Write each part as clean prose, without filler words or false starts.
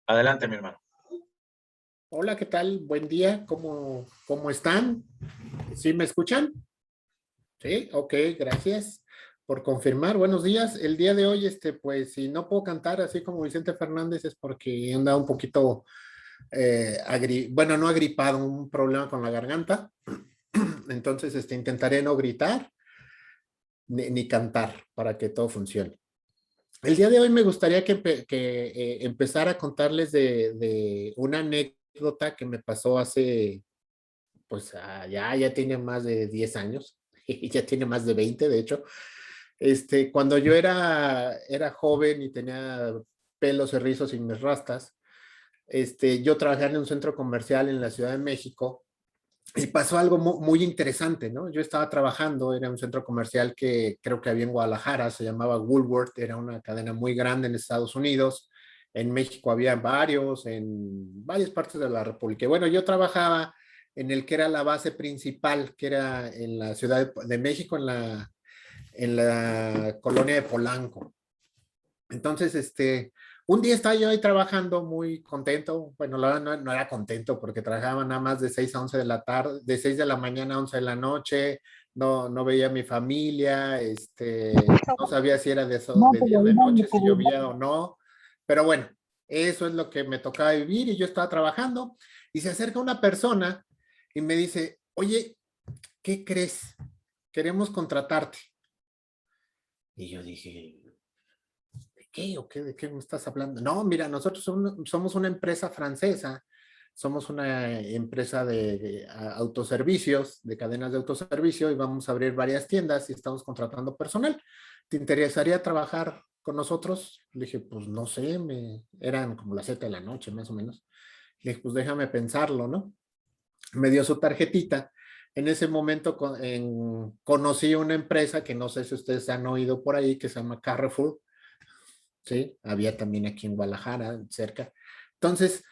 Adelante, mi hermano. Hola, ¿qué tal? Buen día, ¿cómo están? ¿Sí me escuchan? Sí, ok, gracias por confirmar. Buenos días. El día de hoy, pues, si no puedo cantar así como Vicente Fernández es porque anda un poquito, bueno, no agripado, un problema con la garganta. Entonces, intentaré no gritar ni cantar para que todo funcione. El día de hoy me gustaría que empezara a contarles de una anécdota que me pasó hace pues ya tiene más de 10 años, y ya tiene más de 20 de hecho. Cuando yo era joven y tenía pelos y rizos y mis rastas, yo trabajaba en un centro comercial en la Ciudad de México y pasó algo muy interesante, ¿no? Yo estaba trabajando, era un centro comercial que creo que había en Guadalajara, se llamaba Woolworth, era una cadena muy grande en Estados Unidos. En México había varios, en varias partes de la República. Y bueno, yo trabajaba en el que era la base principal, que era en la Ciudad de México, en la colonia de Polanco. Entonces, un día estaba yo ahí trabajando muy contento. Bueno, la verdad no era contento porque trabajaba nada más de 6 a 11 de la tarde, de 6 de la mañana a 11 de la noche. No veía a mi familia, no sabía si era de día o de noche, si llovía o no. Pero bueno, eso es lo que me tocaba vivir y yo estaba trabajando y se acerca una persona y me dice, oye, ¿qué crees? Queremos contratarte. Y yo dije, ¿qué o qué? ¿De qué me estás hablando? No, mira, nosotros somos una empresa francesa, somos una empresa de autoservicios, de cadenas de autoservicio y vamos a abrir varias tiendas y estamos contratando personal. ¿Te interesaría trabajar con nosotros? Le dije, pues no sé, eran como las 7 de la noche más o menos. Le dije, pues déjame pensarlo, ¿no? Me dio su tarjetita. En ese momento conocí una empresa que no sé si ustedes han oído por ahí, que se llama Carrefour. ¿Sí? Había también aquí en Guadalajara, cerca. Entonces,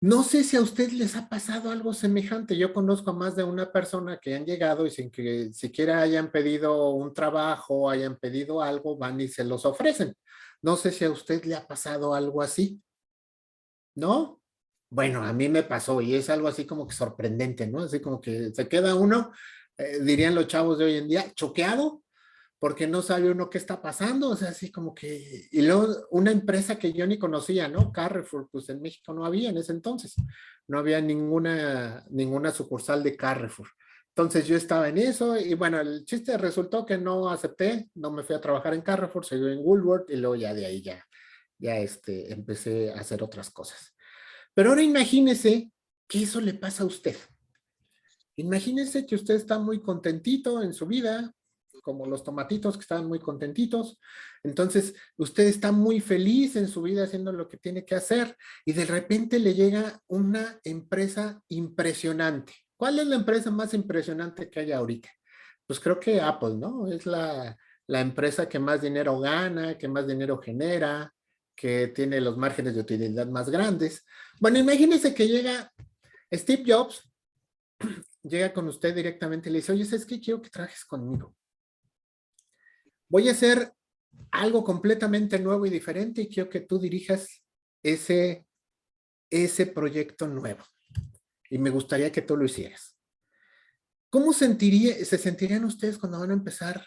no sé si a ustedes les ha pasado algo semejante. Yo conozco a más de una persona que han llegado y sin que siquiera hayan pedido un trabajo, hayan pedido algo, van y se los ofrecen. No sé si a usted le ha pasado algo así, ¿no? Bueno, a mí me pasó y es algo así como que sorprendente, ¿no? Así como que se queda uno, dirían los chavos de hoy en día, choqueado porque no sabe uno qué está pasando, o sea, así como que, y luego una empresa que yo ni conocía, ¿no? Carrefour, pues en México no había en ese entonces, no había ninguna sucursal de Carrefour. Entonces yo estaba en eso y bueno, el chiste resultó que no acepté, no me fui a trabajar en Carrefour, seguí en Woolworth y luego ya de ahí ya empecé a hacer otras cosas. Pero ahora imagínese que eso le pasa a usted. Imagínese que usted está muy contentito en su vida, como los tomatitos que estaban muy contentitos. Entonces, usted está muy feliz en su vida haciendo lo que tiene que hacer y de repente le llega una empresa impresionante. ¿Cuál es la empresa más impresionante que hay ahorita? Pues creo que Apple, ¿no? Es la empresa que más dinero gana, que más dinero genera, que tiene los márgenes de utilidad más grandes. Bueno, imagínese que llega Steve Jobs, llega con usted directamente y le dice, oye, ¿sabes qué? Quiero que trabajes conmigo. Voy a hacer algo completamente nuevo y diferente y quiero que tú dirijas ese, ese proyecto nuevo. Y me gustaría que tú lo hicieras. ¿Cómo se sentirían ustedes cuando van a empezar?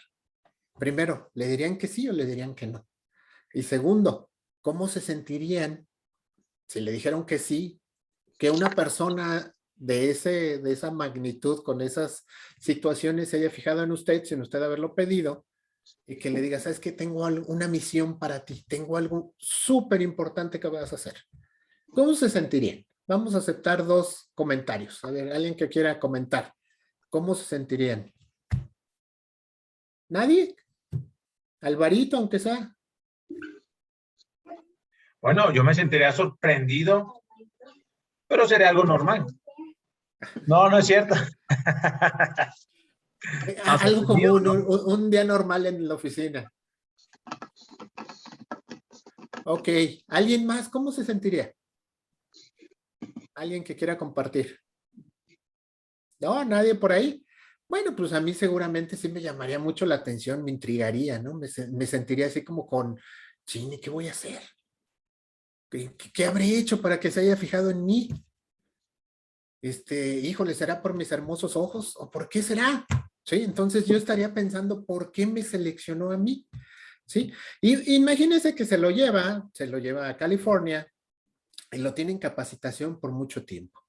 Primero, ¿le dirían que sí o le dirían que no? Y segundo, ¿cómo se sentirían si le dijeron que sí, que una persona de esa magnitud, con esas situaciones, se haya fijado en usted sin usted haberlo pedido y que le diga, sabes que tengo una misión para ti, tengo algo súper importante que vas a hacer? ¿Cómo se sentirían? Vamos a aceptar dos comentarios. A ver, alguien que quiera comentar. ¿Cómo se sentirían? ¿Nadie? Alvarito, aunque sea. Bueno, yo me sentiría sorprendido, pero sería algo normal. No, no es cierto. No, Algo sorprendido, común, no. un día normal en la oficina. Ok, ¿alguien más? ¿Cómo se sentiría? ¿Alguien que quiera compartir? No, nadie por ahí. Bueno, pues a mí seguramente sí me llamaría mucho la atención, me intrigaría, ¿no? Me sentiría así como con, chine, ¿qué voy a hacer? ¿Qué habré hecho para que se haya fijado en mí? Híjole, ¿será por mis hermosos ojos? ¿O por qué será? ¿Sí? Entonces yo estaría pensando, ¿por qué me seleccionó a mí? ¿Sí? Y imagínense que se lo lleva a California y lo tiene en capacitación por mucho tiempo.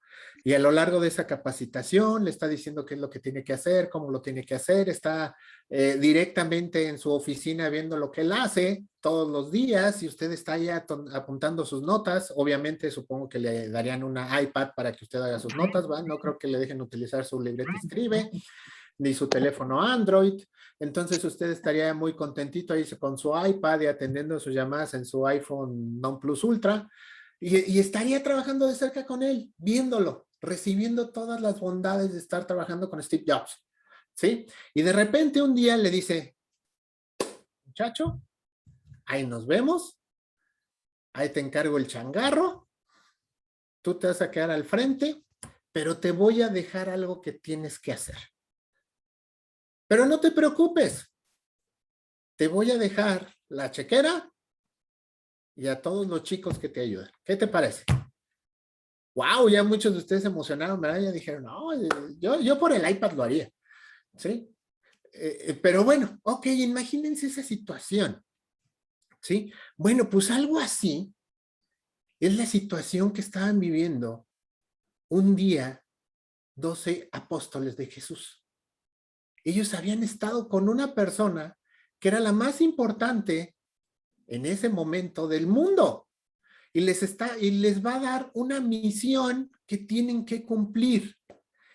Y a lo largo de esa capacitación le está diciendo qué es lo que tiene que hacer, cómo lo tiene que hacer, está directamente en su oficina viendo lo que él hace todos los días y usted está ahí apuntando sus notas. Obviamente supongo que le darían una iPad para que usted haga sus notas, ¿va? No creo que le dejen utilizar su libreta y escribe, ni su teléfono Android. Entonces usted estaría muy contentito ahí con su iPad y atendiendo sus llamadas en su iPhone Non Plus Ultra y estaría trabajando de cerca con él, viéndolo, recibiendo todas las bondades de estar trabajando con Steve Jobs, ¿sí? Y de repente un día le dice, muchacho, ahí nos vemos, ahí te encargo el changarro, tú te vas a quedar al frente, pero te voy a dejar algo que tienes que hacer. Pero no te preocupes, te voy a dejar la chequera y a todos los chicos que te ayudan. ¿Qué te parece? Wow, ya muchos de ustedes se emocionaron, ¿verdad? Ya dijeron, no, yo por el iPad lo haría, ¿sí? Pero bueno, ok, imagínense esa situación, ¿sí? Bueno, pues algo así es la situación que estaban viviendo un día 12 apóstoles de Jesús. Ellos habían estado con una persona que era la más importante en ese momento del mundo y les va a dar una misión que tienen que cumplir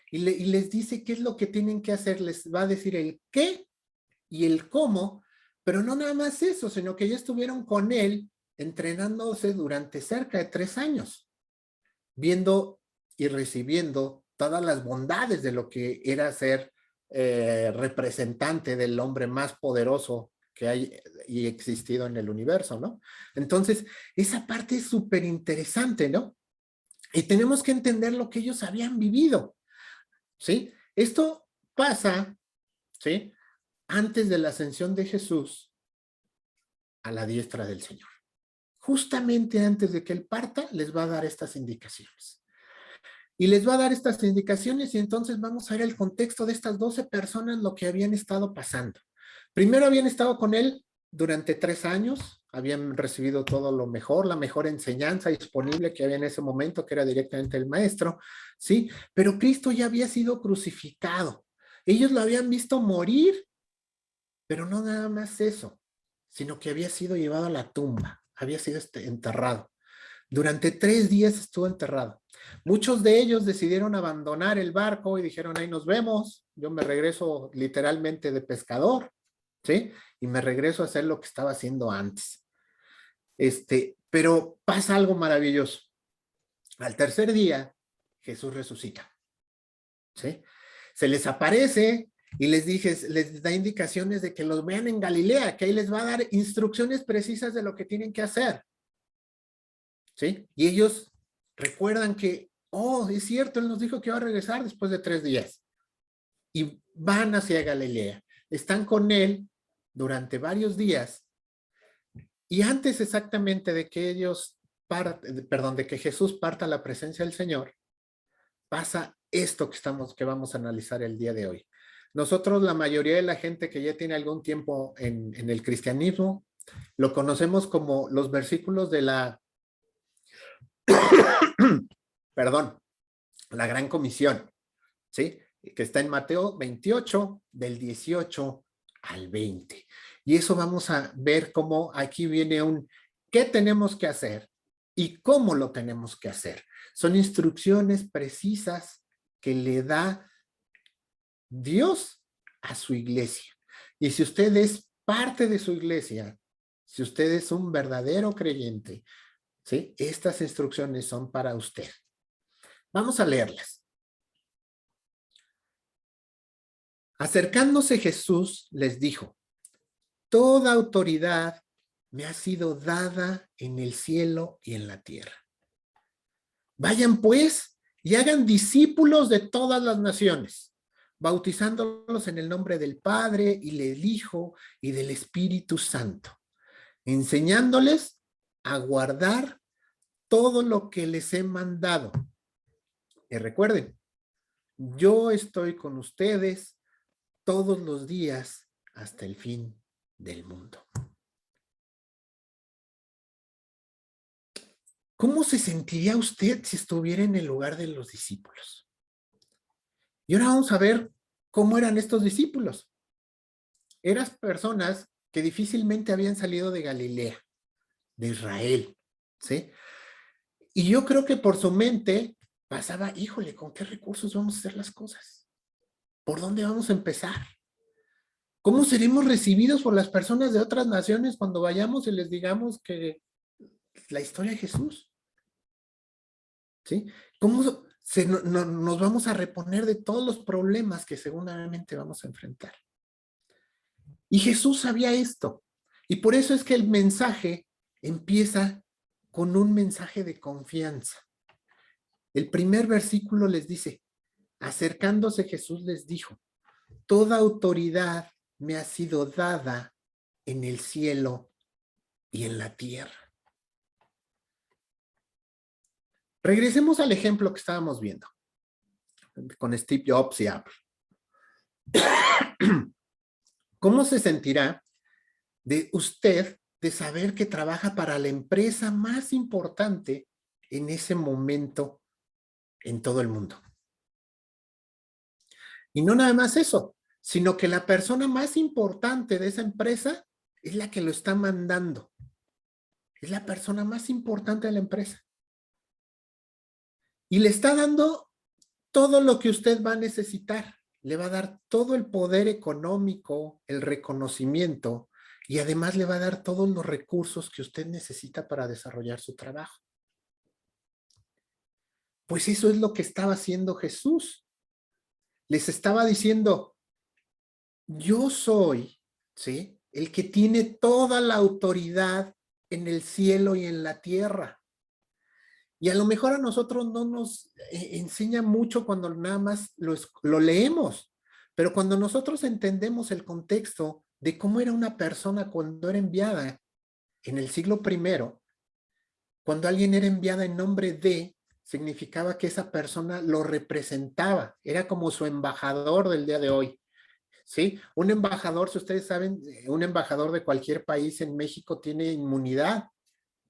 y les dice qué es lo que tienen que hacer, les va a decir el qué y el cómo, pero no nada más eso, sino que ya estuvieron con él entrenándose durante cerca de 3 años, viendo y recibiendo todas las bondades de lo que era ser representante del hombre más poderoso que hay y existido en el universo, ¿no? Entonces, esa parte es súper interesante, ¿no? Y tenemos que entender lo que ellos habían vivido, ¿sí? Esto pasa, ¿sí? Antes de la ascensión de Jesús a la diestra del Señor. Justamente antes de que Él parta, les va a dar estas indicaciones. Y les va a dar estas indicaciones y entonces vamos a ver el contexto de estas 12 personas, lo que habían estado pasando. Primero habían estado con Él durante 3 años, habían recibido todo lo mejor, la mejor enseñanza disponible que había en ese momento, que era directamente el maestro, ¿sí? Pero Cristo ya había sido crucificado. Ellos lo habían visto morir, pero no nada más eso, sino que había sido llevado a la tumba, había sido enterrado. Durante 3 días estuvo enterrado. Muchos de ellos decidieron abandonar el barco y dijeron, ahí nos vemos, yo me regreso literalmente de pescador, ¿sí? Y me regreso a hacer lo que estaba haciendo antes. Pero pasa algo maravilloso. Al tercer día, Jesús resucita, ¿sí? Se les aparece y les da indicaciones de que los vean en Galilea, que ahí les va a dar instrucciones precisas de lo que tienen que hacer, ¿sí? Y ellos recuerdan que, oh, es cierto, Él nos dijo que iba a regresar después de 3 días. Y van hacia Galilea. Están con Él durante varios días. Y antes exactamente de que de que Jesús parta a la presencia del Señor, pasa esto que vamos a analizar el día de hoy. Nosotros, la mayoría de la gente que ya tiene algún tiempo en el cristianismo, lo conocemos como los versículos de la perdón, la Gran Comisión, ¿sí? Que está en Mateo 28, del 18 al 20. Y eso vamos a ver cómo aquí viene qué tenemos que hacer y cómo lo tenemos que hacer. Son instrucciones precisas que le da Dios a su iglesia. Y si usted es parte de su iglesia, si usted es un verdadero creyente, ¿sí? Estas instrucciones son para usted. Vamos a leerlas. Acercándose Jesús les dijo, toda autoridad me ha sido dada en el cielo y en la tierra. Vayan pues y hagan discípulos de todas las naciones, bautizándolos en el nombre del Padre y del Hijo y del Espíritu Santo, enseñándoles a guardar todo lo que les he mandado. Y recuerden, yo estoy con ustedes todos los días hasta el fin del mundo. ¿Cómo se sentiría usted si estuviera en el lugar de los discípulos? Y ahora vamos a ver cómo eran estos discípulos. Eran personas que difícilmente habían salido de Galilea, de Israel, ¿sí? Y yo creo que por su mente pasaba, híjole, ¿con qué recursos vamos a hacer las cosas? ¿Por dónde vamos a empezar? ¿Cómo seremos recibidos por las personas de otras naciones cuando vayamos y les digamos que la historia de Jesús? ¿Sí? ¿Cómo nos vamos a reponer de todos los problemas que seguramente vamos a enfrentar? Y Jesús sabía esto. Y por eso es que el mensaje empieza con un mensaje de confianza. El primer versículo les dice, acercándose Jesús les dijo, toda autoridad me ha sido dada en el cielo y en la tierra. Regresemos al ejemplo que estábamos viendo con Steve Jobs y Apple. ¿Cómo se sentirá de usted de saber que trabaja para la empresa más importante en ese momento en todo el mundo? Y no nada más eso, sino que la persona más importante de esa empresa es la que lo está mandando. Es la persona más importante de la empresa. Y le está dando todo lo que usted va a necesitar. Le va a dar todo el poder económico, el reconocimiento, y además le va a dar todos los recursos que usted necesita para desarrollar su trabajo. Pues eso es lo que estaba haciendo Jesús. Les estaba diciendo, yo soy, ¿sí?, el que tiene toda la autoridad en el cielo y en la tierra. Y a lo mejor a nosotros no nos enseña mucho cuando nada más lo leemos, pero cuando nosotros entendemos el contexto de cómo era una persona cuando era enviada en el siglo I, cuando alguien era enviada en nombre de, significaba que esa persona lo representaba, era como su embajador del día de hoy. ¿Sí? Un embajador, si ustedes saben, un embajador de cualquier país en México tiene inmunidad,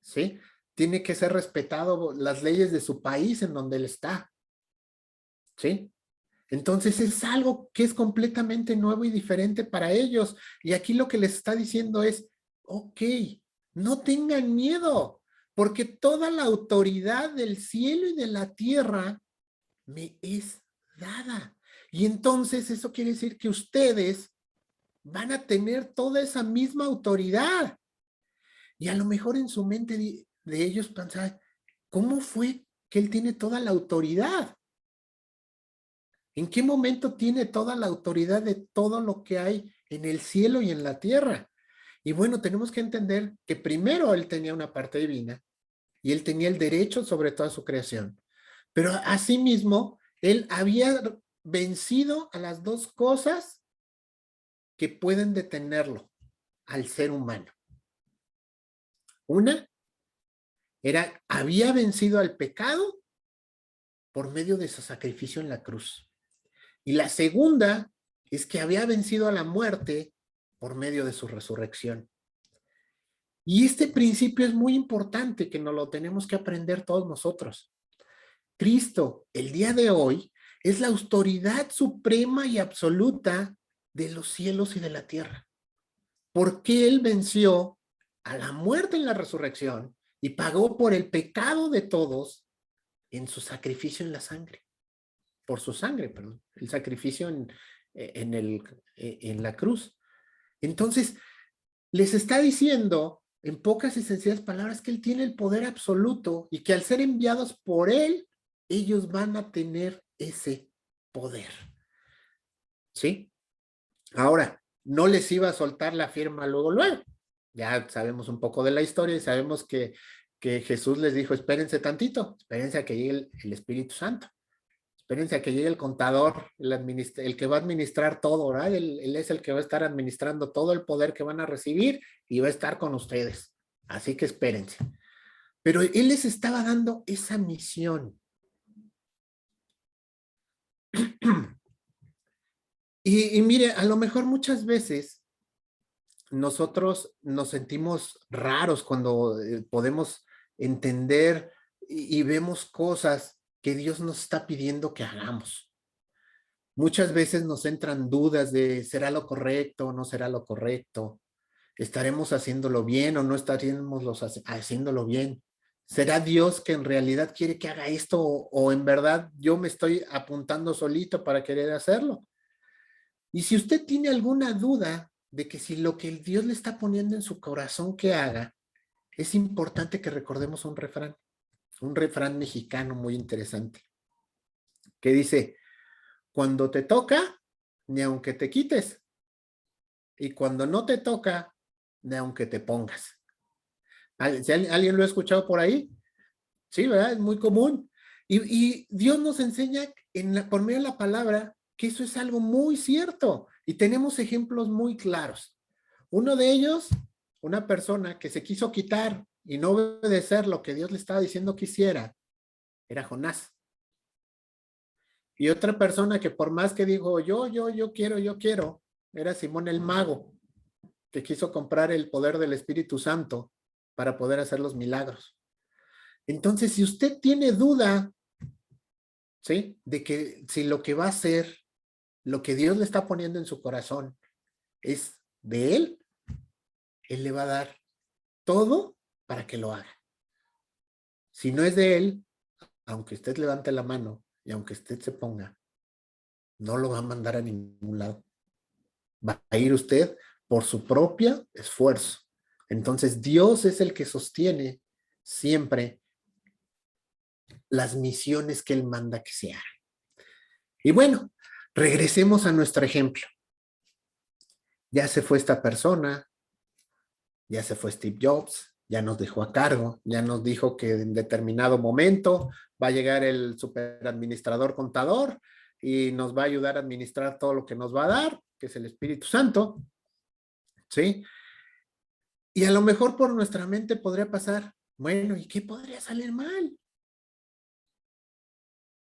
¿sí? Tiene que ser respetado las leyes de su país en donde él está, ¿sí? Entonces es algo que es completamente nuevo y diferente para ellos. Y aquí lo que les está diciendo es, ok, no tengan miedo, porque toda la autoridad del cielo y de la tierra me es dada. Y entonces eso quiere decir que ustedes van a tener toda esa misma autoridad. Y a lo mejor en su mente de ellos pensar, ¿cómo fue que él tiene toda la autoridad? ¿En qué momento tiene toda la autoridad de todo lo que hay en el cielo y en la tierra? Y bueno, tenemos que entender que primero él tenía una parte divina y él tenía el derecho sobre toda su creación. Pero asimismo, él había vencido a las dos cosas que pueden detenerlo al ser humano. Una era, había vencido al pecado por medio de su sacrificio en la cruz. Y la segunda es que había vencido a la muerte por medio de su resurrección. Y este principio es muy importante que nos lo tenemos que aprender todos nosotros. Cristo, el día de hoy, es la autoridad suprema y absoluta de los cielos y de la tierra. Porque Él venció a la muerte en la resurrección y pagó por el pecado de todos en su sacrificio en la sangre. Por su sangre, perdón. El sacrificio en la cruz. Entonces, les está diciendo en pocas y sencillas palabras que Él tiene el poder absoluto y que al ser enviados por Él, ellos van a tener ese poder. ¿Sí? Ahora, no les iba a soltar la firma luego. Ya sabemos un poco de la historia y sabemos que Jesús les dijo, espérense tantito, espérense a que llegue el Espíritu Santo. Espérense a que llegue el contador, el que va a administrar todo, ¿verdad? Él es el que va a estar administrando todo el poder que van a recibir y va a estar con ustedes. Así que espérense. Pero Él les estaba dando esa misión. Y mire, a lo mejor muchas veces nosotros nos sentimos raros cuando podemos entender y vemos cosas que Dios nos está pidiendo que hagamos. Muchas veces nos entran dudas de ¿será lo correcto o no será lo correcto? ¿Estaremos haciéndolo bien o no estaremos haciéndolo bien? ¿Será Dios que en realidad quiere que haga esto o en verdad yo me estoy apuntando solito para querer hacerlo? Y si usted tiene alguna duda de que si lo que Dios le está poniendo en su corazón que haga, es importante que recordemos un refrán mexicano muy interesante, que dice, cuando te toca, ni aunque te quites, y cuando no te toca, ni aunque te pongas. ¿Si alguien lo ha escuchado por ahí? Sí, ¿verdad? Es muy común. Y Dios nos enseña por medio de la palabra que eso es algo muy cierto. Y tenemos ejemplos muy claros. Uno de ellos, una persona que se quiso quitar y no obedecer lo que Dios le estaba diciendo que hiciera, era Jonás. Y otra persona que por más que dijo, yo quiero, era Simón el Mago, que quiso comprar el poder del Espíritu Santo para poder hacer los milagros. Entonces, si usted tiene duda, ¿sí? De que si lo que va a hacer, lo que Dios le está poniendo en su corazón es de Él le va a dar todo para que lo haga. Si no es de Él, aunque usted levante la mano y aunque usted se ponga, no lo va a mandar a ningún lado. Va a ir usted por su propio esfuerzo. Entonces, Dios es el que sostiene siempre las misiones que Él manda que se hagan. Y bueno, regresemos a nuestro ejemplo. Ya se fue esta persona, ya se fue Steve Jobs, ya nos dejó a cargo, ya nos dijo que en determinado momento va a llegar el superadministrador contador y nos va a ayudar a administrar todo lo que nos va a dar, que es el Espíritu Santo, ¿sí? Y a lo mejor por nuestra mente podría pasar, bueno, ¿y qué podría salir mal?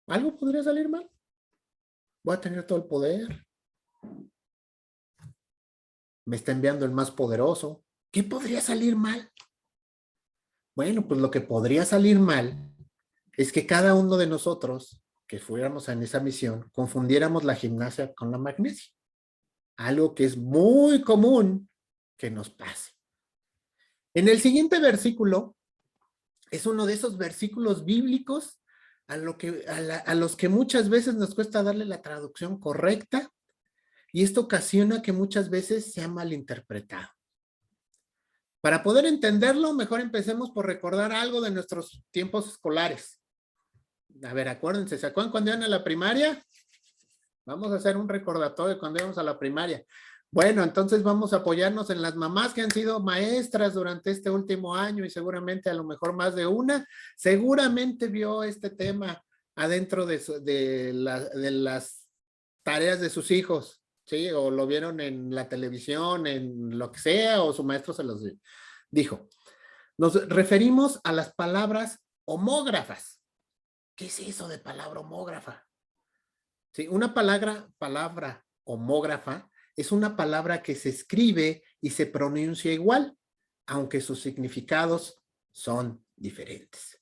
¿Algo podría salir mal? Voy a tener todo el poder. Me está enviando el más poderoso. ¿Qué podría salir mal? Bueno, pues lo que podría salir mal es que cada uno de nosotros que fuéramos en esa misión confundiéramos la gimnasia con la magnesia. Algo que es muy común que nos pase. En el siguiente versículo es uno de esos versículos bíblicos a los que muchas veces nos cuesta darle la traducción correcta y esto ocasiona que muchas veces sea malinterpretado. Para poder entenderlo, mejor empecemos por recordar algo de nuestros tiempos escolares. A ver, acuérdense, ¿se acuerdan cuando iban a la primaria? Vamos a hacer un recordatorio de cuando íbamos a la primaria. Bueno, entonces vamos a apoyarnos en las mamás que han sido maestras durante este último año y seguramente a lo mejor más de una, seguramente vio este tema adentro de las tareas de sus hijos, ¿sí? O lo vieron en la televisión, en lo que sea, o su maestro se los dijo. Nos referimos a las palabras homógrafas. ¿Qué es eso de palabra homógrafa? Sí, una palabra homógrafa es una palabra que se escribe y se pronuncia igual, aunque sus significados son diferentes.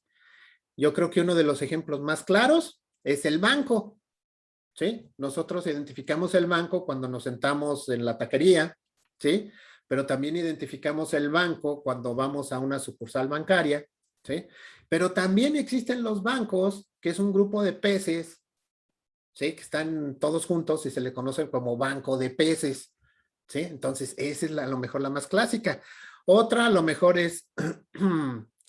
Yo creo que uno de los ejemplos más claros es el banco. ¿Sí? Nosotros identificamos el banco cuando nos sentamos en la taquería, ¿sí? Pero también identificamos el banco cuando vamos a una sucursal bancaria, ¿sí? Pero también existen los bancos, que es un grupo de peces, ¿sí? Que están todos juntos y se le conocen como banco de peces, ¿sí? Entonces, esa es a lo mejor la más clásica. Otra a lo mejor es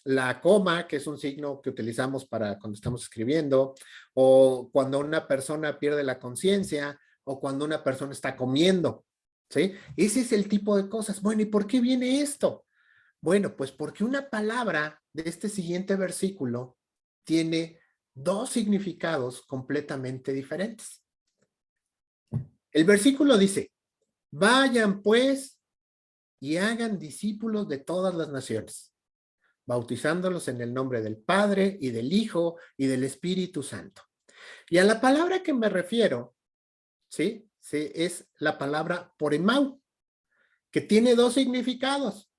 la coma, que es un signo que utilizamos para cuando estamos escribiendo, o cuando una persona pierde la conciencia, o cuando una persona está comiendo, ¿sí? Ese es el tipo de cosas. Bueno, ¿y por qué viene esto? Bueno, pues porque una palabra de este siguiente versículo tiene dos significados completamente diferentes. El versículo dice, vayan pues y hagan discípulos de todas las naciones, bautizándolos en el nombre del Padre y del Hijo y del Espíritu Santo. Y a la palabra que me refiero, ¿sí? Sí, es la palabra poremau, que tiene dos significados.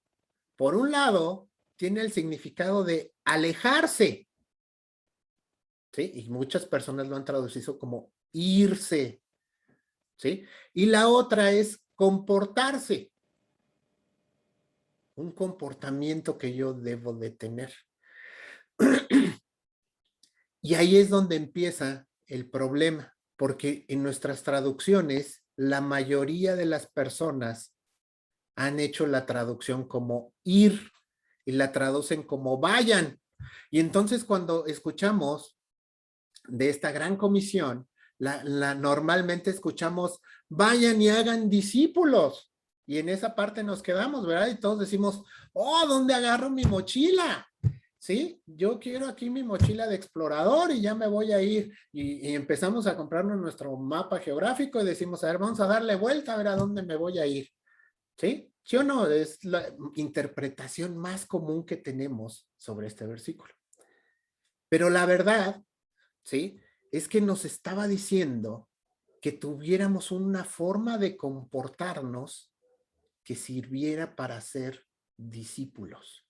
Por un lado, tiene el significado de alejarse, ¿sí? Y muchas personas lo han traducido como irse, ¿sí? Y la otra es comportarse, un comportamiento que yo debo de tener. Y ahí es donde empieza el problema, porque en nuestras traducciones, la mayoría de las personas han hecho la traducción como ir y la traducen como vayan. Y entonces cuando escuchamos de esta gran comisión, normalmente escuchamos vayan y hagan discípulos. Y en esa parte nos quedamos, ¿verdad? Y todos decimos, oh, ¿dónde agarro mi mochila? ¿Sí? Yo quiero aquí mi mochila de explorador y ya me voy a ir. Y empezamos a comprarnos nuestro mapa geográfico y decimos, a ver, vamos a darle vuelta a ver a dónde me voy a ir. ¿Sí? ¿Sí o no? Es la interpretación más común que tenemos sobre este versículo. Pero la verdad, ¿sí? Es que nos estaba diciendo que tuviéramos una forma de comportarnos que sirviera para ser discípulos.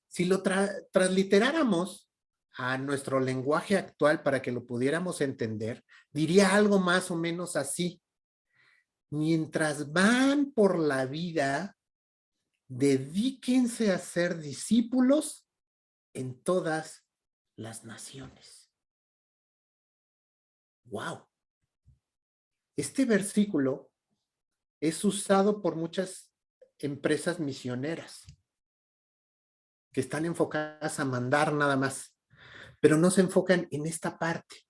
Si lo transliteráramos a nuestro lenguaje actual para que lo pudiéramos entender, diría algo más o menos así. Mientras van por la vida, dedíquense a ser discípulos en todas las naciones. ¡Wow! Este versículo es usado por muchas empresas misioneras que están enfocadas a mandar nada más, pero no se enfocan en esta parte.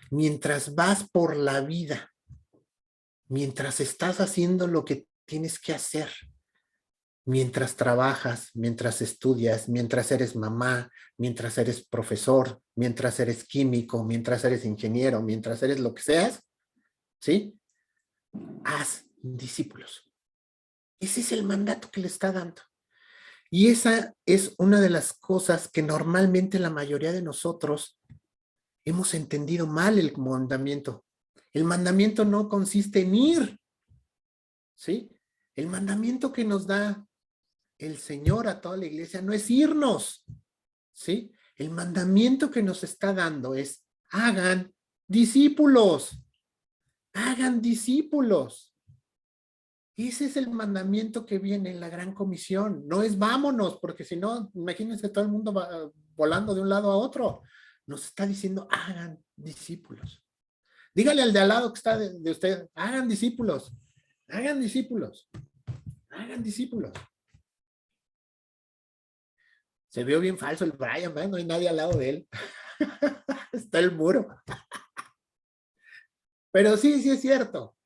Mientras vas por la vida, mientras estás haciendo lo que tienes que hacer, mientras trabajas, mientras estudias, mientras eres mamá, mientras eres profesor, mientras eres químico, mientras eres ingeniero, mientras eres lo que seas, ¿sí? Haz discípulos. Ese es el mandato que le está dando. Y esa es una de las cosas que normalmente la mayoría de nosotros hemos entendido mal el mandamiento. El mandamiento no consiste en ir, ¿sí? El mandamiento que nos da el Señor a toda la iglesia no es irnos, ¿sí? El mandamiento que nos está dando es hagan discípulos, hagan discípulos. Ese es el mandamiento que viene en la gran comisión. No es vámonos, porque si no, imagínense todo el mundo va volando de un lado a otro. Nos está diciendo hagan discípulos. Dígale al de al lado que está de usted, hagan discípulos, hagan discípulos, hagan discípulos. Se vio bien falso el Brian, ¿verdad? No hay nadie al lado de él. Está el muro. Pero sí, sí es cierto.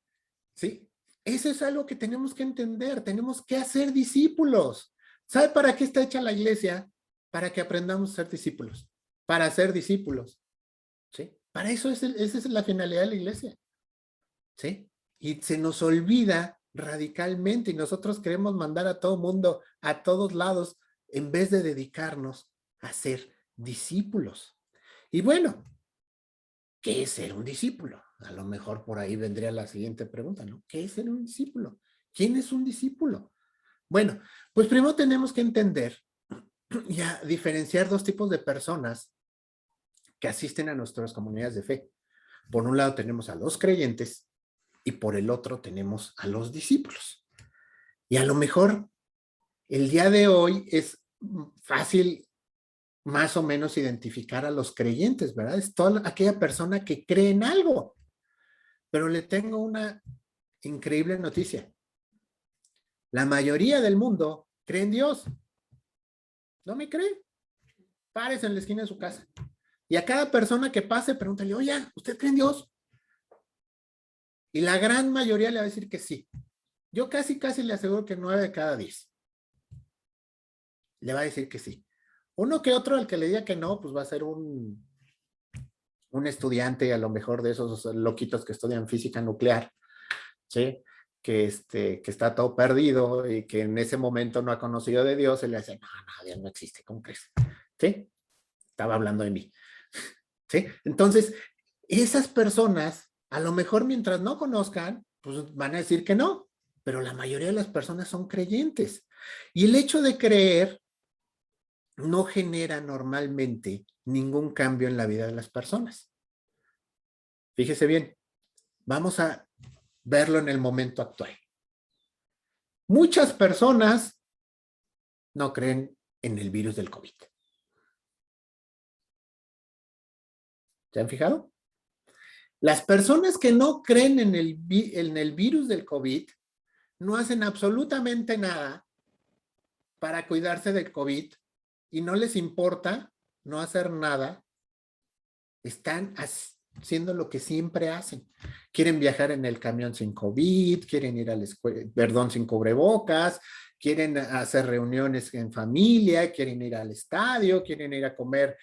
Sí, eso es algo que tenemos que entender. Tenemos que hacer discípulos. ¿Sabe para qué está hecha la iglesia? Para que aprendamos a ser discípulos. Para ser discípulos. ¿Sí? Para eso esa es la finalidad de la iglesia. ¿Sí? Y se nos olvida radicalmente y nosotros queremos mandar a todo mundo, a todos lados, en vez de dedicarnos a ser discípulos. Y bueno, ¿qué es ser un discípulo? A lo mejor por ahí vendría la siguiente pregunta, ¿no? ¿Qué es ser un discípulo? ¿Quién es un discípulo? Bueno, pues primero tenemos que entender y a diferenciar dos tipos de personas que asisten a nuestras comunidades de fe. Por un lado tenemos a los creyentes y por el otro tenemos a los discípulos. Y a lo mejor el día de hoy es fácil más o menos identificar a los creyentes, ¿verdad? Es toda aquella persona que cree en algo. Pero le tengo una increíble noticia. La mayoría del mundo cree en Dios. ¿No me cree? Párese en la esquina de su casa. Y a cada persona que pase, pregúntale, oye, ¿usted cree en Dios? Y la gran mayoría le va a decir que sí. Yo casi le aseguro que 9 de cada 10 le va a decir que sí. Uno que otro, al que le diga que no, pues va a ser un estudiante, a lo mejor de esos loquitos que estudian física nuclear, ¿sí? que está todo perdido y que en ese momento no ha conocido de Dios, él le dice, no, Dios no existe, ¿cómo crees? ¿Sí? Estaba hablando de mí. ¿Sí? Entonces, esas personas, a lo mejor mientras no conozcan, pues van a decir que no, pero la mayoría de las personas son creyentes. Y el hecho de creer no genera normalmente ningún cambio en la vida de las personas. Fíjese bien, vamos a verlo en el momento actual. Muchas personas no creen en el virus del COVID. ¿Se han fijado? Las personas que no creen en el virus del COVID no hacen absolutamente nada para cuidarse del COVID y no les importa no hacer nada. Están haciendo lo que siempre hacen. Quieren viajar en el camión sin COVID, quieren ir a la escuela, perdón, sin cubrebocas, quieren hacer reuniones en familia, quieren ir al estadio, quieren ir a comer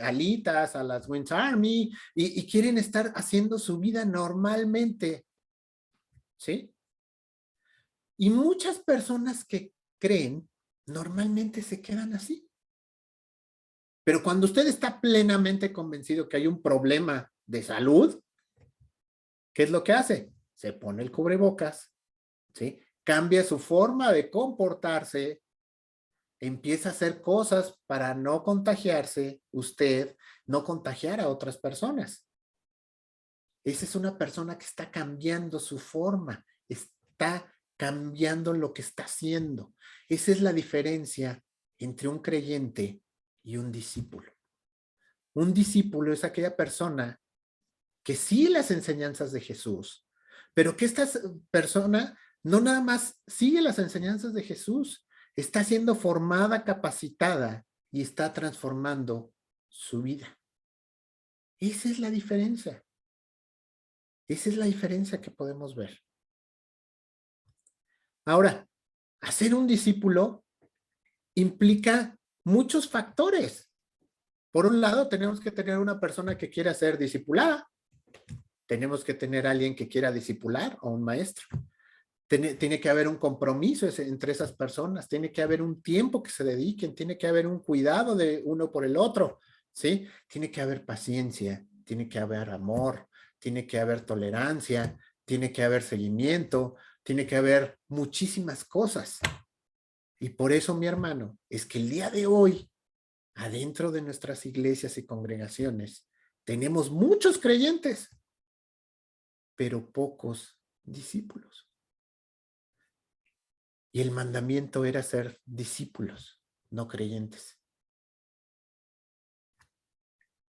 alitas a las Wings Army y quieren estar haciendo su vida normalmente. ¿Sí? Y muchas personas que creen normalmente se quedan así. Pero cuando usted está plenamente convencido que hay un problema de salud, ¿qué es lo que hace? Se pone el cubrebocas, ¿sí? Cambia su forma de comportarse, empieza a hacer cosas para no contagiarse usted, no contagiar a otras personas. Esa es una persona que está cambiando su forma, está cambiando lo que está haciendo. Esa es la diferencia entre un creyente y un discípulo. Un discípulo es aquella persona que sigue las enseñanzas de Jesús, pero que esta persona no nada más sigue las enseñanzas de Jesús, está siendo formada, capacitada y está transformando su vida. Esa es la diferencia. Esa es la diferencia que podemos ver. Ahora, hacer un discípulo implica muchos factores. Por un lado, tenemos que tener una persona que quiera ser discipulada. Tenemos que tener a alguien que quiera discipular o un maestro. Tiene que haber un compromiso entre esas personas. Tiene que haber un tiempo que se dediquen. Tiene que haber un cuidado de uno por el otro. ¿Sí? Tiene que haber paciencia. Tiene que haber amor. Tiene que haber tolerancia. Tiene que haber seguimiento. Tiene que haber muchísimas cosas. Y por eso, mi hermano, es que el día de hoy, adentro de nuestras iglesias y congregaciones, tenemos muchos creyentes, pero pocos discípulos. Y el mandamiento era ser discípulos, no creyentes.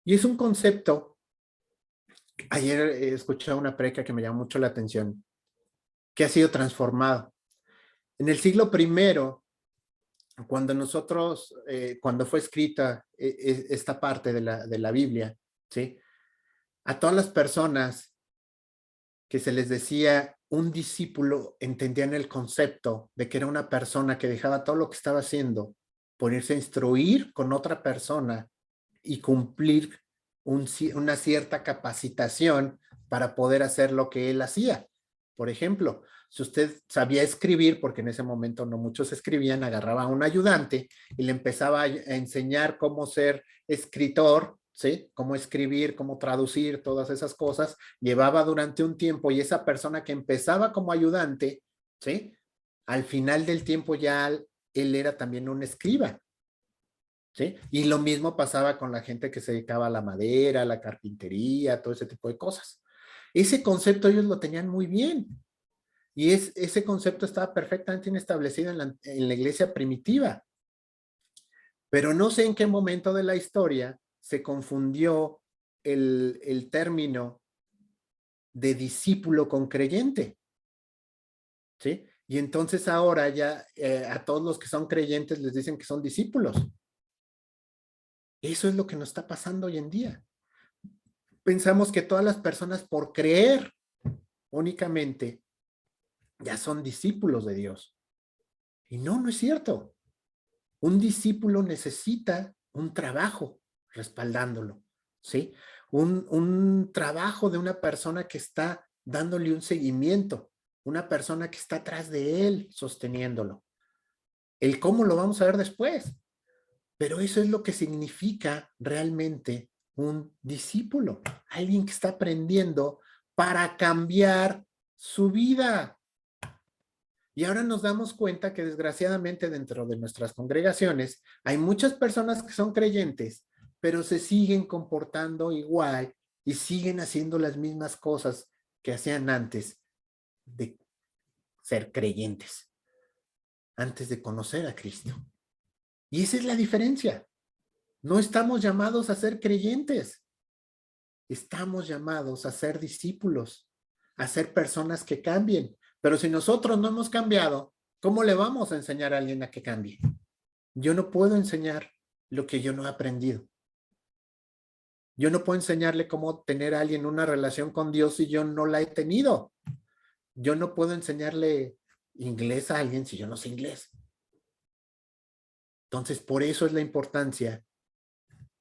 Y es un concepto. Ayer escuché una preca que me llamó mucho la atención, que ha sido transformado. En el siglo I, cuando fue escrita esta parte de la Biblia, ¿sí? A todas las personas que se les decía un discípulo, entendían el concepto de que era una persona que dejaba todo lo que estaba haciendo por irse a instruir con otra persona y cumplir una cierta capacitación para poder hacer lo que él hacía. Por ejemplo, si usted sabía escribir, porque en ese momento no muchos escribían, agarraba a un ayudante y le empezaba a enseñar cómo ser escritor, ¿sí? Cómo escribir, cómo traducir, todas esas cosas. Llevaba durante un tiempo y esa persona que empezaba como ayudante, ¿sí? Al final del tiempo ya él era también un escriba. ¿Sí? Y lo mismo pasaba con la gente que se dedicaba a la madera, a la carpintería, todo ese tipo de cosas. Ese concepto ellos lo tenían muy bien. Y ese concepto estaba perfectamente establecido en la iglesia primitiva. Pero no sé en qué momento de la historia se confundió el término de discípulo con creyente. ¿Sí? Y entonces ahora ya a todos los que son creyentes les dicen que son discípulos. Eso es lo que nos está pasando hoy en día. Pensamos que todas las personas por creer únicamente ya son discípulos de Dios. Y no es cierto. Un discípulo necesita un trabajo respaldándolo, ¿sí? Un trabajo de una persona que está dándole un seguimiento. una persona que está atrás de él sosteniéndolo. El cómo lo vamos a ver después, pero eso es lo que significa realmente un discípulo, alguien que está aprendiendo para cambiar su vida. Y ahora nos damos cuenta que desgraciadamente dentro de nuestras congregaciones hay muchas personas que son creyentes, pero se siguen comportando igual y siguen haciendo las mismas cosas que hacían antes de ser creyentes, antes de conocer a Cristo. Y esa es la diferencia. No estamos llamados a ser creyentes, estamos llamados a ser discípulos, a ser personas que cambien. Pero si nosotros no hemos cambiado, ¿cómo le vamos a enseñar a alguien a que cambie? Yo no puedo enseñar lo que yo no he aprendido. Yo no puedo enseñarle cómo tener a alguien una relación con Dios si yo no la he tenido. Yo no puedo enseñarle inglés a alguien si yo no sé inglés. Entonces, por eso es la importancia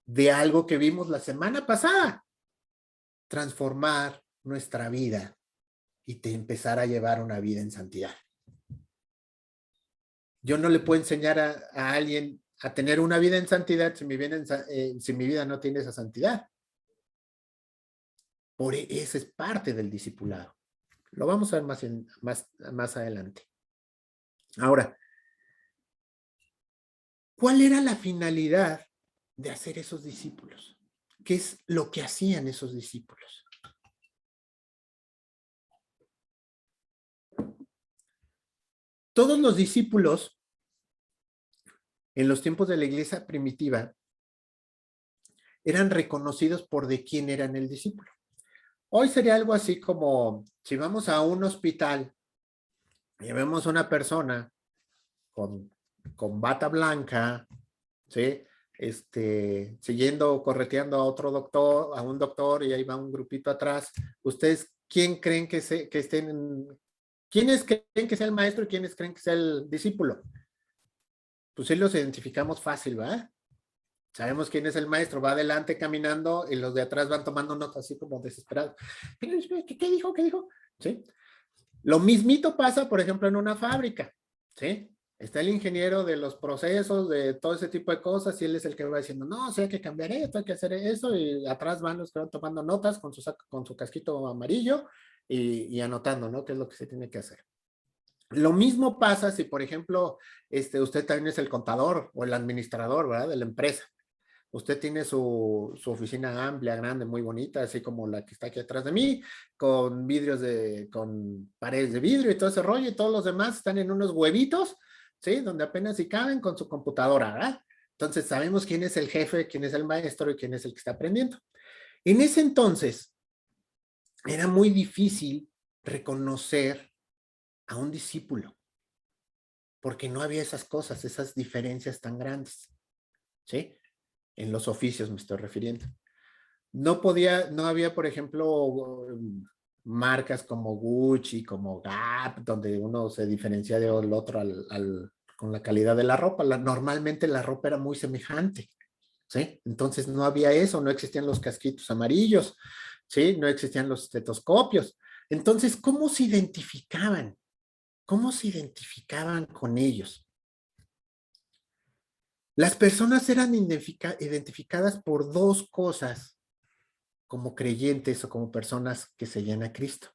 de algo que vimos la semana pasada. Transformar nuestra vida y empezar a llevar una vida en santidad. Yo no le puedo enseñar a alguien a tener una vida en santidad si mi vida no tiene esa santidad. Esa es parte del discipulado. Lo vamos a ver más adelante. Ahora, ¿cuál era la finalidad de hacer esos discípulos? ¿Qué es lo que hacían esos discípulos? Todos los discípulos en los tiempos de la iglesia primitiva eran reconocidos por de quién eran el discípulo. Hoy sería algo así como si vamos a un hospital y vemos a una persona con bata blanca, ¿sí? Siguiendo, correteando a otro doctor, a un doctor, y ahí va un grupito atrás. ¿Ustedes quién creen quiénes creen que sea el maestro y quiénes creen que sea el discípulo? Pues sí los identificamos fácil, ¿verdad? Sabemos quién es el maestro, va adelante caminando y los de atrás van tomando notas así como desesperados. ¿Qué dijo? ¿Qué dijo? ¿Sí? Lo mismito pasa, por ejemplo, en una fábrica, ¿sí? Está el ingeniero de los procesos, de todo ese tipo de cosas, y él es el que va diciendo, no, hay que cambiar esto, hay que hacer eso, y atrás van los que van tomando notas con su casquito amarillo y anotando, ¿no? ¿Qué es lo que se tiene que hacer? Lo mismo pasa si, por ejemplo, usted también es el contador o el administrador, ¿verdad? De la empresa. Usted tiene su oficina amplia, grande, muy bonita, así como la que está aquí atrás de mí, con con paredes de vidrio y todo ese rollo, y todos los demás están en unos huevitos, ¿sí? Donde apenas si caben con su computadora, ¿verdad? Entonces sabemos quién es el jefe, quién es el maestro y quién es el que está aprendiendo. En ese entonces, era muy difícil reconocer a un discípulo, porque no había esas cosas, esas diferencias tan grandes, ¿sí? En los oficios me estoy refiriendo. No había, por ejemplo, marcas como Gucci, como Gap, donde uno se diferencia del otro con la calidad de la ropa. Normalmente la ropa era muy semejante, ¿sí? Entonces no había eso, no existían los casquitos amarillos, ¿sí? No existían los estetoscopios. Entonces, ¿cómo se identificaban? ¿Cómo se identificaban con ellos? Las personas eran identificadas por dos cosas como creyentes o como personas que seguían a Cristo.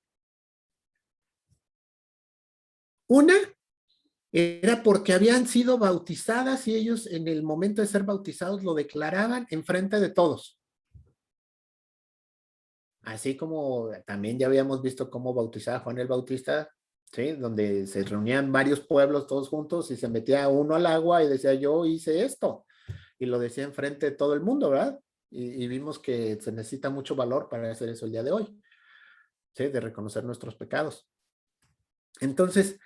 Una era porque habían sido bautizadas y ellos en el momento de ser bautizados lo declaraban en frente de todos. Así como también ya habíamos visto cómo bautizaba Juan el Bautista, ¿sí? Donde se reunían varios pueblos todos juntos y se metía uno al agua y decía, yo hice esto. Y lo decía en frente de todo el mundo, ¿verdad? Y vimos que se necesita mucho valor para hacer eso el día de hoy, ¿sí? De reconocer nuestros pecados. Entonces,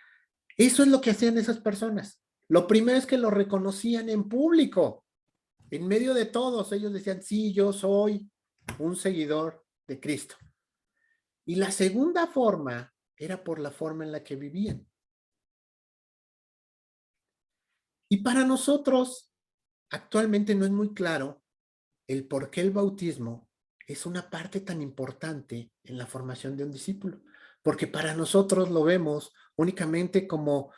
eso es lo que hacían esas personas. Lo primero es que lo reconocían en público, en medio de todos. Ellos decían, sí, yo soy un seguidor de Cristo. Y la segunda forma era por la forma en la que vivían. Y para nosotros, actualmente no es muy claro el por qué el bautismo es una parte tan importante en la formación de un discípulo. porque para nosotros lo vemos únicamente como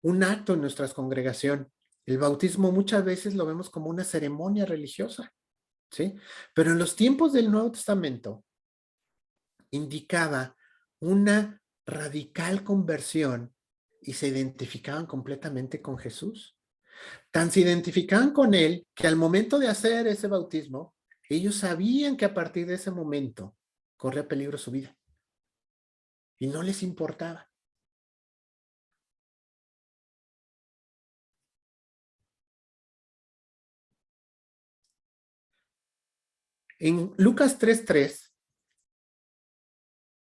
un acto en nuestra congregación. El bautismo muchas veces lo vemos como una ceremonia religiosa, ¿sí? Pero en los tiempos del Nuevo Testamento indicaba una radical conversión y se identificaban completamente con Jesús. Tan se identificaban con él que al momento de hacer ese bautismo, ellos sabían que a partir de ese momento corría peligro su vida y no les importaba. En Lucas 3:3,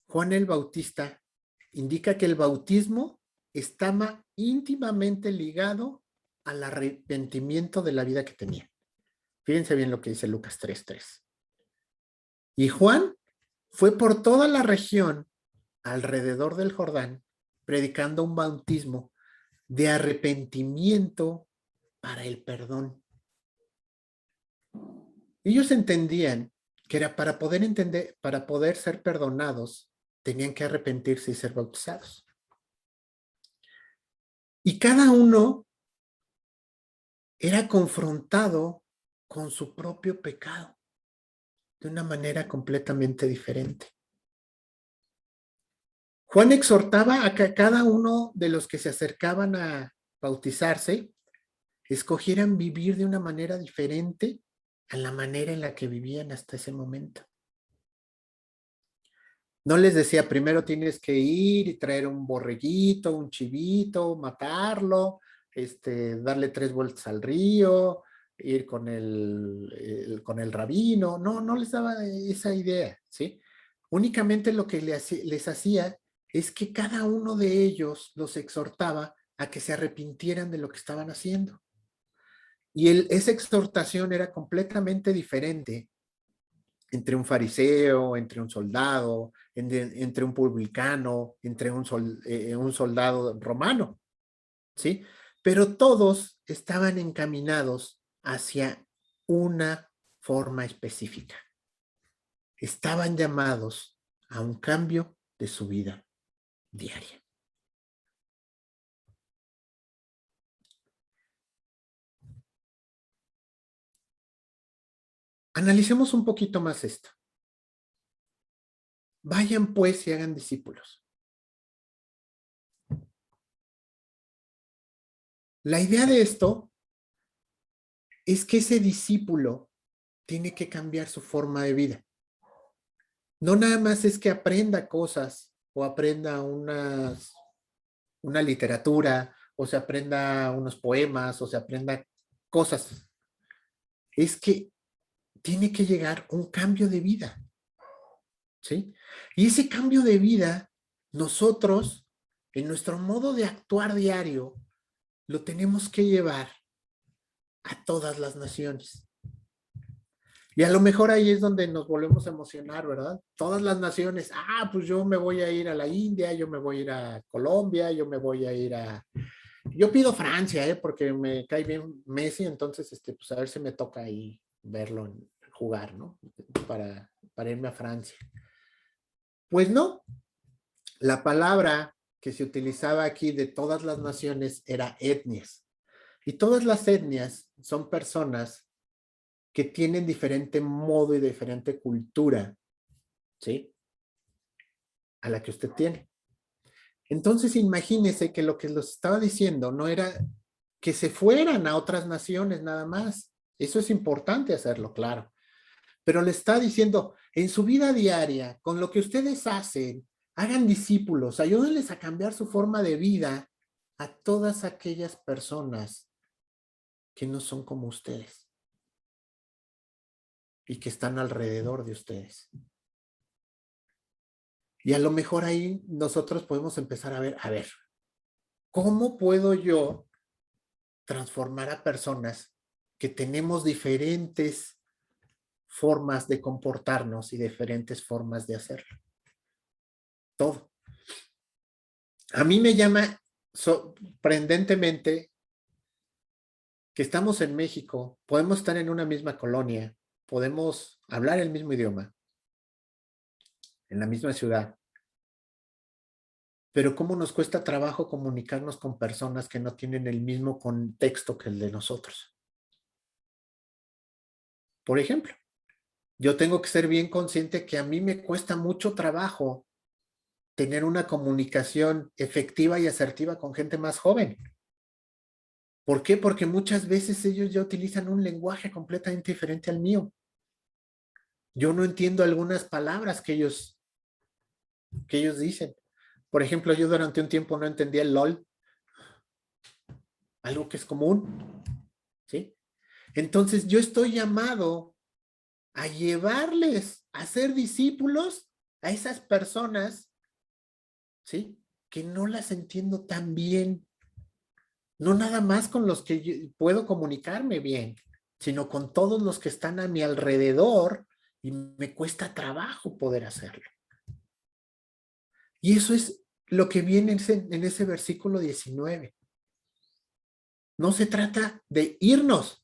Juan el Bautista indica que el bautismo estaba íntimamente ligado al arrepentimiento de la vida que tenía. Fíjense bien lo que dice Lucas 3:3. Y Juan fue por toda la región alrededor del Jordán predicando un bautismo de arrepentimiento para el perdón. Ellos entendían que era para poder ser perdonados, tenían que arrepentirse y ser bautizados. Y cada uno era confrontado con su propio pecado de una manera completamente diferente. Juan exhortaba a que cada uno de los que se acercaban a bautizarse escogieran vivir de una manera diferente a la manera en la que vivían hasta ese momento. No les decía, primero tienes que ir y traer un borreguito, un chivito, matarlo, darle 3 vueltas al río, ir con el rabino. No les daba esa idea, ¿sí? Únicamente lo que les hacía es que cada uno de ellos los exhortaba a que se arrepintieran de lo que estaban haciendo. Y esa exhortación era completamente diferente entre un fariseo, entre un soldado, entre un publicano, entre un soldado romano, ¿sí? Pero todos estaban encaminados hacia una forma específica. Estaban llamados a un cambio de su vida diaria. Analicemos un poquito más esto. Vayan pues y hagan discípulos. La idea de esto es que ese discípulo tiene que cambiar su forma de vida. No nada más es que aprenda cosas o aprenda una literatura o se aprenda unos poemas o se aprenda cosas. Es que tiene que llegar un cambio de vida, ¿sí? Y ese cambio de vida, nosotros, en nuestro modo de actuar diario, lo tenemos que llevar a todas las naciones. Y a lo mejor ahí es donde nos volvemos a emocionar, ¿verdad? Todas las naciones, pues yo me voy a ir a la India, yo me voy a ir a Colombia, yo me voy a ir a... Yo pido Francia, porque me cae bien Messi, entonces, pues a ver si me toca ahí verlo jugar, ¿no? Para irme a Francia. Pues no, la palabra que se utilizaba aquí de todas las naciones era etnias. Y todas las etnias son personas que tienen diferente modo y diferente cultura, ¿sí? A la que usted tiene. Entonces, imagínese que lo que los estaba diciendo no era que se fueran a otras naciones nada más. Eso es importante hacerlo, claro. Pero le está diciendo, en su vida diaria, con lo que ustedes hacen, hagan discípulos, ayúdenles a cambiar su forma de vida a todas aquellas personas que no son como ustedes y que están alrededor de ustedes. Y a lo mejor ahí nosotros podemos empezar a ver, ¿cómo puedo yo transformar a personas que tenemos diferentes formas de comportarnos y diferentes formas de hacerlo? Todo. A mí me llama sorprendentemente que estamos en México, podemos estar en una misma colonia, podemos hablar el mismo idioma, en la misma ciudad, Pero cómo nos cuesta trabajo comunicarnos con personas que no tienen el mismo contexto que el de nosotros. Por ejemplo, yo tengo que ser bien consciente que a mí me cuesta mucho trabajo tener una comunicación efectiva y asertiva con gente más joven. ¿Por qué? Porque muchas veces ellos ya utilizan un lenguaje completamente diferente al mío. Yo no entiendo algunas palabras que ellos dicen. Por ejemplo, yo durante un tiempo no entendía el LOL, algo que es común, ¿sí? Entonces yo estoy llamado a llevarles a ser discípulos a esas personas, ¿sí? Que no las entiendo tan bien. No nada más con los que yo puedo comunicarme bien, sino con todos los que están a mi alrededor y me cuesta trabajo poder hacerlo. Y eso es lo que viene en ese versículo 19. No se trata de irnos,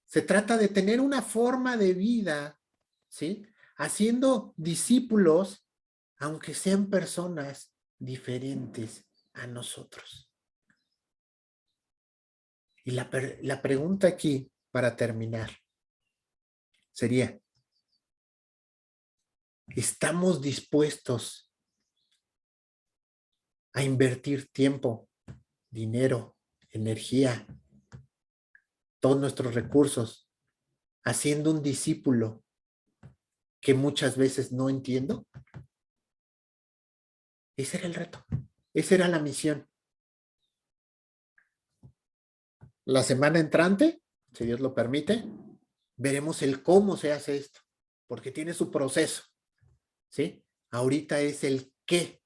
se trata de tener una forma de vida, ¿sí? Haciendo discípulos, aunque sean personas diferentes a nosotros. Y la pregunta aquí, para terminar, sería, ¿estamos dispuestos a invertir tiempo, dinero, energía, todos nuestros recursos, haciendo un discípulo que muchas veces no entiendo? Ese era el reto, esa era la misión. La semana entrante, si Dios lo permite, veremos el cómo se hace esto, porque tiene su proceso, ¿sí? Ahorita es el qué,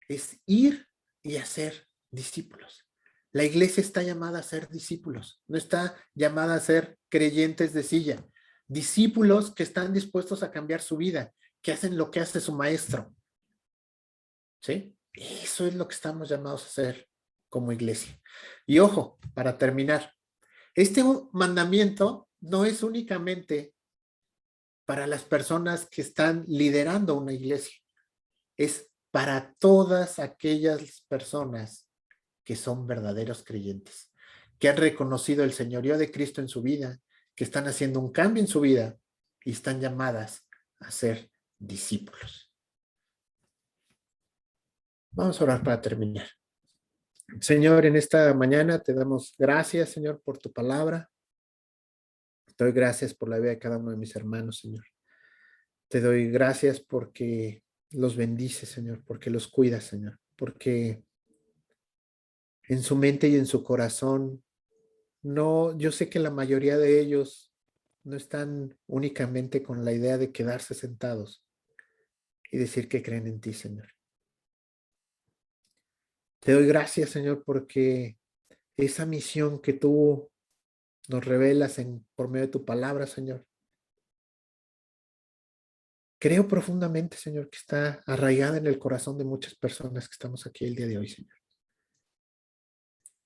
es ir y hacer discípulos. La iglesia está llamada a ser discípulos, no está llamada a ser creyentes de silla. Discípulos que están dispuestos a cambiar su vida, que hacen lo que hace su maestro, ¿sí? Eso es lo que estamos llamados a hacer como iglesia. Y ojo, para terminar, este mandamiento no es únicamente para las personas que están liderando una iglesia, es para todas aquellas personas que son verdaderos creyentes, que han reconocido el señorío de Cristo en su vida, que están haciendo un cambio en su vida y están llamadas a ser discípulos. Vamos a orar para terminar. Señor, en esta mañana te damos gracias, Señor, por tu palabra. Te doy gracias por la vida de cada uno de mis hermanos, Señor. Te doy gracias porque los bendices, Señor, porque los cuidas, Señor, porque en su mente y en su corazón, no, yo sé que la mayoría de ellos no están únicamente con la idea de quedarse sentados y decir que creen en ti, Señor. Te doy gracias, Señor, porque esa misión que tú nos revelas por medio de tu palabra, Señor, creo profundamente, Señor, que está arraigada en el corazón de muchas personas que estamos aquí el día de hoy, Señor.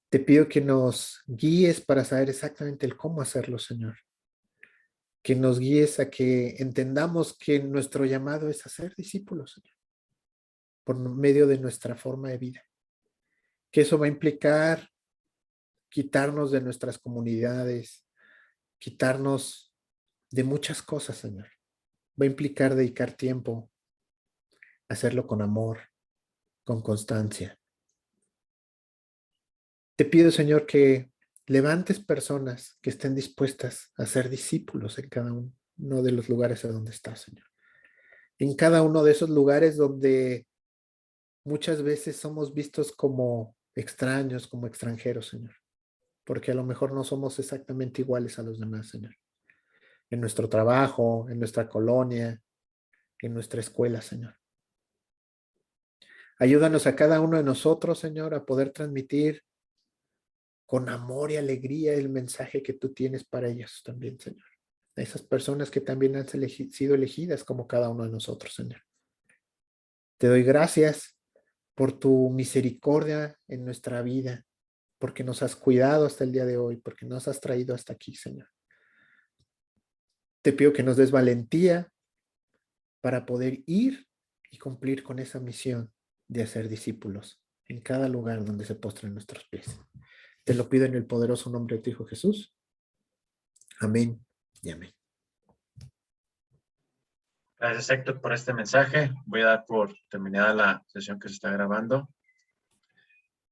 Te pido que nos guíes para saber exactamente el cómo hacerlo, Señor. Que nos guíes a que entendamos que nuestro llamado es a ser discípulos, Señor, por medio de nuestra forma de vida. Que eso va a implicar quitarnos de nuestras comunidades, quitarnos de muchas cosas, Señor. Va a implicar dedicar tiempo, hacerlo con amor, con constancia. Te pido, Señor, que levantes personas que estén dispuestas a ser discípulos en cada uno de los lugares a donde estás, Señor. En cada uno de esos lugares donde muchas veces somos vistos como extraños, como extranjeros, Señor, porque a lo mejor no somos exactamente iguales a los demás, Señor. En nuestro trabajo, en nuestra colonia, en nuestra escuela, Señor. Ayúdanos a cada uno de nosotros, Señor, a poder transmitir con amor y alegría el mensaje que tú tienes para ellos también, Señor. A esas personas que también han sido elegidas como cada uno de nosotros, Señor. Te doy gracias por tu misericordia en nuestra vida, porque nos has cuidado hasta el día de hoy, porque nos has traído hasta aquí, Señor. Te pido que nos des valentía para poder ir y cumplir con esa misión de hacer discípulos en cada lugar donde se postren nuestros pies. Te lo pido en el poderoso nombre de tu Hijo Jesús. Amén y amén. Gracias, Héctor, por este mensaje. Voy a dar por terminada la sesión que se está grabando.